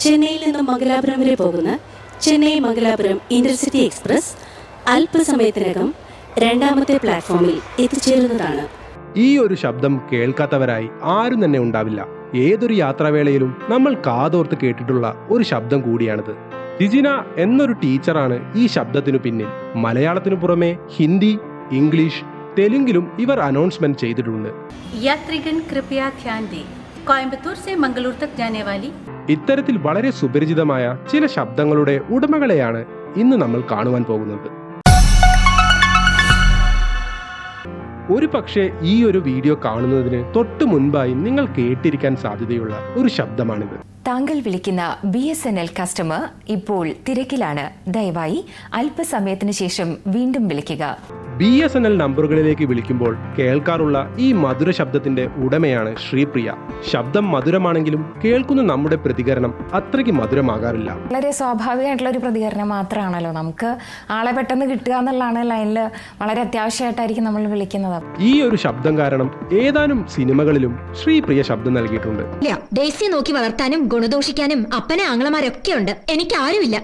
ചെന്നൈയിൽ നിന്നും മംഗലാപുരം വരെ പോകുന്ന ചെന്നൈ മംഗലാപുരം ഇന്റർസിറ്റി എക്സ്പ്രസ് അല്പസമയത്തിനകം രണ്ടാമത്തെ പ്ലാറ്റ്ഫോമിൽ എത്തിച്ചേരുന്നതാണ്. ഈ ഒരു ശബ്ദം കേൾക്കാത്തവരായി ആരും തന്നെ ഉണ്ടാവില്ല. ഏതൊരു യാത്രാവേളയിലും നമ്മൾ കാതോർത്ത് കേട്ടിട്ടുള്ള ഒരു ശബ്ദം കൂടിയാണിത്. ജിജിന എന്നൊരു ടീച്ചറാണ് ഈ ശബ്ദത്തിനു പിന്നിൽ. മലയാളത്തിനു പുറമെ ഹിന്ദി, ഇംഗ്ലീഷ്, തെലുങ്കിലും ഇവർ അനൗൺസ്മെന്റ് ചെയ്തിട്ടുണ്ട്. യാത്രികൻ കൃപയാ ധ്യാൻ ദേ, കോയമ്പത്തൂർ സെ മംഗളൂർ തക് ജാനെ വാലി. ഇത്തരത്തിൽ വളരെ സുപരിചിതമായ ചില ശബ്ദങ്ങളുടെ ഉടമകളെയാണ് ഇന്ന് നമ്മൾ കാണുവാൻ പോകുന്നത്. ഒരു പക്ഷേ ഈ ഒരു വീഡിയോ കാണുന്നതിന് തൊട്ട് മുൻപായി നിങ്ങൾ കേട്ടിരിക്കാൻ സാധ്യതയുള്ള ഒരു ശബ്ദമാണിത്. താങ്കൾ വിളിക്കുന്ന BSNL കസ്റ്റമർ ഇപ്പോൾ തിരക്കിലാണ്. ദയവായി അല്പസമയത്തിന് ശേഷം വീണ്ടും വിളിക്കുക. BSNL നമ്പറുകളിലേക്ക് വിളിക്കുമ്പോൾ കേൾക്കാറുള്ള ഈ മധുര ശബ്ദത്തിന്റെ ഉടമയാണ് ശ്രീപ്രിയ. ശബ്ദം മധുരമാണെങ്കിലും കേൾക്കുന്ന നമ്മുടെ പ്രതികരണം അത്രയ്ക്ക് മധുരമാകാറില്ല. വളരെ സ്വാഭാവികമായിട്ടുള്ള ഒരു പ്രതികരണം മാത്രമാണല്ലോ. നമുക്ക് ആളെ പെട്ടെന്ന് കിട്ടുക എന്നുള്ളതാണ്. ലൈനിൽ വളരെ അത്യാവശ്യമായിട്ടായിരിക്കും നമ്മൾ വിളിക്കുന്നത്. ഈ ഒരു ശബ്ദം കാരണം ഏതാനും സിനിമകളിലും ശ്രീപ്രിയ ശബ്ദം നൽകിയിട്ടുണ്ട്. ഡേസി നോക്കി വളർത്താനും ഗുണദോഷിക്കാനും അപ്പനെ ആങ്ങളമാരൊക്കെ ഉണ്ട്. എനിക്ക് ആരുമില്ല,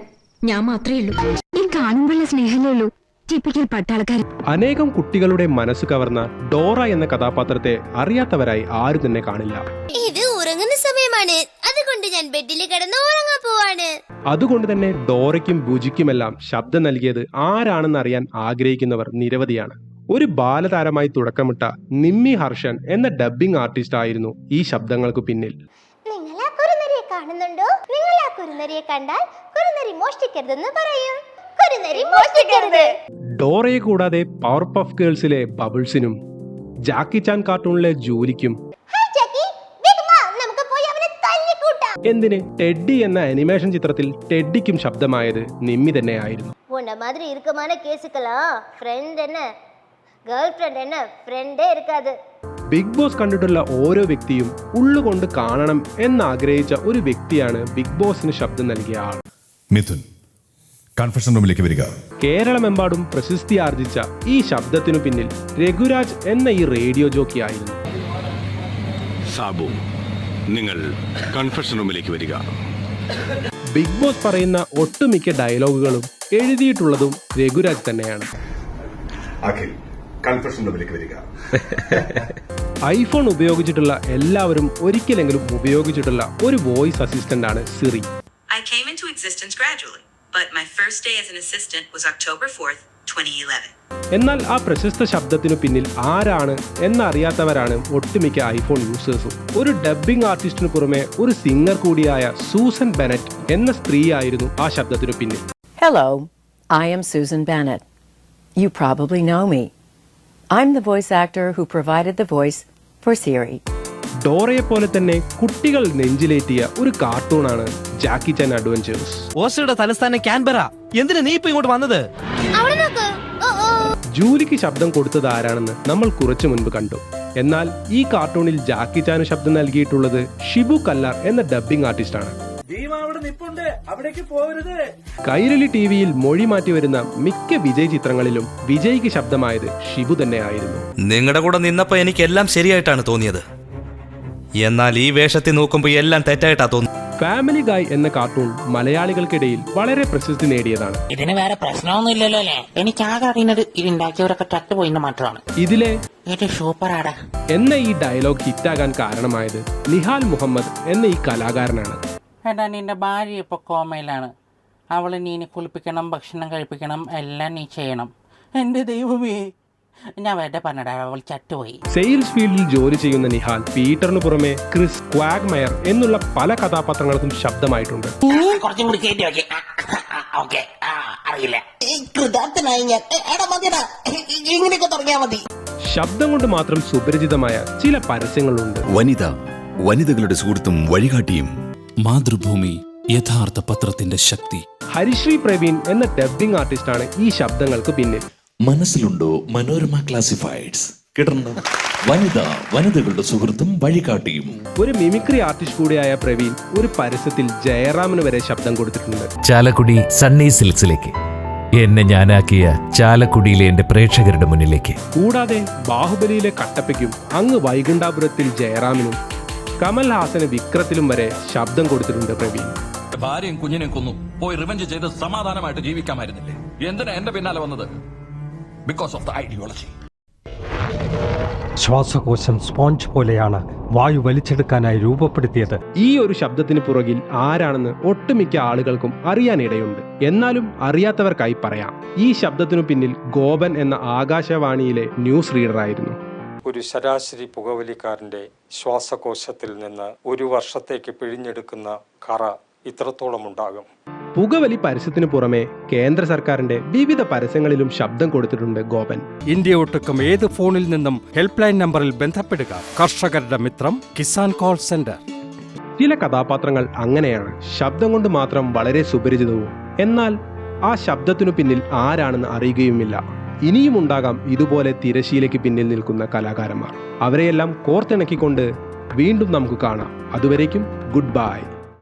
ഞാൻ മാത്രമേ ഉള്ളൂ. ഈ കാണുമ്പോഴുള്ള സ്നേഹമേ ഉള്ളൂ. അനേകം കുട്ടികളുടെ മനസ്സ് കവർന്ന ഡോറ എന്ന കഥാപാത്രത്തെ അറിയാത്തവരായി ആരും തന്നെ കാണില്ല. ഇത് ഉറങ്ങുന്ന സമയമാണ്, അതുകൊണ്ട് ഞാൻ ബെഡിൽ കിടന്ന് ഉറങ്ങാൻ പോവാണ്. അതുകൊണ്ട് തന്നെ ഡോറയ്ക്കും ബുജിക്കുമെല്ലാം ശബ്ദം നൽകിയത് ആരാണെന്ന് അറിയാൻ ആഗ്രഹിക്കുന്നവർ നിരവധിയാണ്. ഒരു ബാലതാരമായി തുടക്കമിട്ട നിമ്മി ഹർഷൻ എന്ന ഡബ്ബിംഗ് ആർട്ടിസ്റ്റ് ആയിരുന്നു ഈ ശബ്ദങ്ങൾക്ക് പിന്നിൽ. നിങ്ങൾ ആ കുറുനരിയെ കാണുന്നുണ്ടോ? നിങ്ങൾ ആ കുറുനരിയെ കണ്ടാൽ കുറുനരി മോഷ്ടിക്കരുതെന്ന് പറയും. കുറുനരി മോഷ്ടിക്കരുത്. ഡോറയെ കൂടാതെ പവർ പഫ് ഗേൾസിലെ ബബിൾസിനും ജാക്കി ചാൻ കാർട്ടൂണിലെ ജൂലിക്കും എന്തിന് ടെഡ്ഡി എന്ന അനിമേഷൻ ചിത്രത്തിൽ ടെഡ്ഡിക്കും ശബ്ദമായത് നിമ്മി തന്നെയായിരുന്നു. ബിഗ് ബോസ് കണ്ടിട്ടുള്ള ഓരോ വ്യക്തിയും ഉള്ളുകൊണ്ട് കാണണം എന്നാഗ്രഹിച്ച ഒരു വ്യക്തിയാണ് ബിഗ് ബോസിന് ശബ്ദം നൽകിയ ആൾ. മിഥുൻ, കൺഫെഷൻ റൂമിലേക്ക് വരിക. കേരളമെമ്പാടും പ്രശസ്തി ആർജിച്ച ഈ ശബ്ദത്തിനു പിന്നിൽ രഘുരാജ് എന്ന ഈ റേഡിയോ ജോക്കി ആയിരുന്നു. സാബു, നിങ്ങൾ കൺഫെഷൻ റൂമിലേക്ക് വരിക. ബിഗ് ബോസ് പറയുന്ന ഒട്ടുമിക്ക ഡയലോഗുകളും എഴുതിയിട്ടുള്ളതും രഘുരാജ് തന്നെയാണ്. അഖിൽ, കൺഫെഷൻ റൂമിലേക്ക് വരിക. ഐഫോൺ ഉപയോഗിച്ചിട്ടുള്ള എല്ലാവരും ഒരിക്കലെങ്കിലും ഉപയോഗിച്ചിട്ടുള്ള ഒരു വോയിസ് അസിസ്റ്റന്റ് ആണ് Siri. I came into existence gradually, but my first day as an assistant was October 4th, 2011. എന്നാൽ ആ പ്രശസ്ത ശബ്ദത്തിനു പിന്നിൽ ആരാണ് എന്നറിയാത്തവരാണ് ഒട്ടുമിക്ക ഐഫോൺ യൂസേഴ്സും. ഒരു ഡബ്ബിംഗ് ആർട്ടിസ്റ്റിനു പുറമെ ഒരു സിംഗർ കൂടിയായ സൂസൻ ബെനറ്റ് എന്ന സ്ത്രീയായിരുന്നു ആ ശബ്ദത്തിനു പിന്നിൽ. Hello, I am Susan Bennett. You probably know me. I'm the voice actor who provided the voice for Siri. ഡോറയെ പോലെ തന്നെ കുട്ടികൾ നെഞ്ചിലേറ്റിയ ഒരു കാർട്ടൂണാണ് ജാക്കി ചാൻ അഡ്വഞ്ചേഴ്സ്. ഓസ്ട്രേലിയയുടെ തലസ്ഥാനം കാൻബറ. എന്തിനാ നീ ഇപ്പൊ ഇങ്ങോട്ട് വന്നത്? ജൂലിക്ക് ശബ്ദം കൊടുത്തത് ആരാണെന്ന് നമ്മൾ കുറച്ചു മുൻപ് കണ്ടു. എന്നാൽ ഈ കാർട്ടൂണിൽ ജാക്കി ചാന് ശബ്ദം നൽകിയിട്ടുള്ളത് ഷിബു കല്ലാർ എന്ന ഡബ്ബിംഗ് ആർട്ടിസ്റ്റ് ആണ്. കൈരളി ടിവിയിൽ മൊഴി മാറ്റി വരുന്ന മിക്ക വിജയ് ചിത്രങ്ങളിലും വിജയ്ക്ക് ശബ്ദമായത് ഷിബു തന്നെയായിരുന്നു. നിങ്ങളുടെ കൂടെ നിന്നപ്പോ എനിക്ക് എല്ലാം ശരിയായിട്ടാണ് തോന്നിയത്, എന്നാൽ ഈ വേഷത്തിൽ നോക്കുമ്പോ എല്ലാം തെറ്റായിട്ടാ തോന്നുന്നു. ഫാമിലി ഗായ് എന്ന കാർട്ടൂൺ മലയാളികൾക്കിടയിൽ വളരെ പ്രശസ്തി നേടിയതാണ്. ഇതിന് വേറെ പ്രശ്നമൊന്നുമില്ലല്ലോ അല്ലേ? എനിക്ക് ആകെ അറിയുന്നത് ഇതുണ്ടാക്കിയവരൊക്കെ ചത്തുപോയിന്ന് മാത്രമാണ്. ഇതിലെ സൂപ്പറാടാ എന്ന ഈ ഡയലോഗ് ഹിറ്റാകാൻ കാരണമായത് നിഹാൽ മുഹമ്മദ് എന്ന ഈ കലാകാരനാണ്. എടാ, നിന്റെ ഭാര്യ ഇപ്പൊ കോമയിലാണ്. അവള് നീനെ കുളിപ്പിക്കണം, ഭക്ഷണം കഴിപ്പിക്കണം, എല്ലാം നീ ചെയ്യണം. എന്റെ ദൈവമേ, ഞാൻ വേണ്ട പറഞ്ഞടാ, അവൾ ചത്തുപോയി. സെയിൽസ് ഫീൽഡിൽ ജോലി ചെയ്യുന്ന നിഹാൽ പീറ്ററിന് പുറമെ ക്രിസ്, ക്വാഗ്മയർ എന്നുള്ള പല കഥാപാത്രങ്ങൾക്കും ശബ്ദമായിട്ടുണ്ട്. കുറച്ചും കൂടി കേട്ടി അറിയില്ല. ഇങ്ങനെയൊക്കെ തുടങ്ങിയാ മതി. ശബ്ദം കൊണ്ട് മാത്രം സുപരിചിതമായ ചില പരസ്യങ്ങളുണ്ട്. വനിതകളുടെ സുഹൃത്തും വഴികാട്ടിയും. മാതൃഭൂമി, യഥാർത്ഥ പത്രത്തിന്റെ ശക്തി. ഹരിശ്രീ പ്രവീൺ എന്ന ഡബ്ബിംഗ് ആർട്ടിസ്റ്റാണ് ഈ ശബ്ദങ്ങൾക്ക് പിന്നിൽ. മനസ്സിലുണ്ടോ മനോരമ ക്ലാസിഫൈഡ്സ്? കിടന്നു വനിതകളുടെ സുഹൃത്തും വഴികാട്ടിയും. ഒരു മിമിക്രി ആർട്ടിസ്റ്റ് കൂടിയായ പ്രവീൺ ഒരു പരസ്യത്തിൽ ജയറാമിന് വരെ ശബ്ദം കൊടുത്തിട്ടുണ്ട്. ചാലക്കുടി സണ്ണി സിൽക്സിലേക്ക് എന്നെ ഞാനാക്കിയ ചാലക്കുടിയിലെ എന്റെ പ്രേക്ഷകരുടെ മുന്നിലേക്ക്. കൂടാതെ ബാഹുബലിയിലെ കട്ടപ്പയ്ക്കും അങ്ങ് വൈകുണ്ഠാപുരത്തിൽ ജയറാമിനും കമൽ ഹാസന് വിക്രത്തിലും വരെ ശബ്ദം കൊടുത്തിട്ടുണ്ട് പ്രവീൺ. ഭാര്യയും കുഞ്ഞിനെയും കൊന്നു പോയി റിവെഞ്ച് ചെയ്ത് സമാധാനമായിട്ട് ജീവിക്കാമായിരുന്നില്ലേ? എന്തിനാ എന്റെ പിന്നാലെ വന്നത്? Because of the ideology. ശ്വാസകോശം സ്പോഞ്ച് പോലെയാണ് വായു വലിച്ചെടുക്കാനായി രൂപപ്പെടുത്തിയത്. ഈ ഒരു ശബ്ദത്തിന് പുറകിൽ ആരാണെന്ന് ഒട്ടുമിക്ക ആളുകൾക്കും അറിയാനിടയുണ്ട്. എന്നാലും അറിയാത്തവർക്കായി പറയാം. ഈ ശബ്ദത്തിനു പിന്നിൽ ഗോപൻ എന്ന ആകാശവാണിയിലെ ന്യൂസ് റീഡറായിരുന്നു. ഒരു ശരാശരി പുകവലിക്കാരന്റെ ശ്വാസകോശത്തിൽ നിന്ന് ഒരു വർഷത്തേക്ക് പിഴിഞ്ഞെടുക്കുന്ന കറ ഇത്രത്തോളം ഉണ്ടാകും. പുകവലി പരസ്യത്തിനു പുറമെ കേന്ദ്ര സർക്കാരിന്റെ വിവിധ പരസ്യങ്ങളിലും ശബ്ദം കൊടുത്തിട്ടുണ്ട് ഗോപൻ. ഇന്ത്യ ഒട്ടുക്കും ഏത് ഫോണിൽ നിന്നും ഹെൽപ്പ് ലൈൻ നമ്പറിൽ ബന്ധപ്പെടുക. കർഷകരുടെ മിത്രം കിസാൻ കോൾ സെന്റർ. ചില കഥാപാത്രങ്ങൾ അങ്ങനെയാണ്, ശബ്ദം കൊണ്ട് മാത്രം വളരെ സുപരിചിതവും എന്നാൽ ആ ശബ്ദത്തിനു പിന്നിൽ ആരാണെന്ന് അറിയുകയുമില്ല. ഇനിയും ഉണ്ടാകാം ഇതുപോലെ തിരശീലയ്ക്ക് പിന്നിൽ നിൽക്കുന്ന കലാകാരന്മാർ. അവരെയെല്ലാം കോർത്തിണക്കിക്കൊണ്ട് വീണ്ടും നമുക്ക് കാണാം. അതുവരേക്കും ഗുഡ് ബൈ.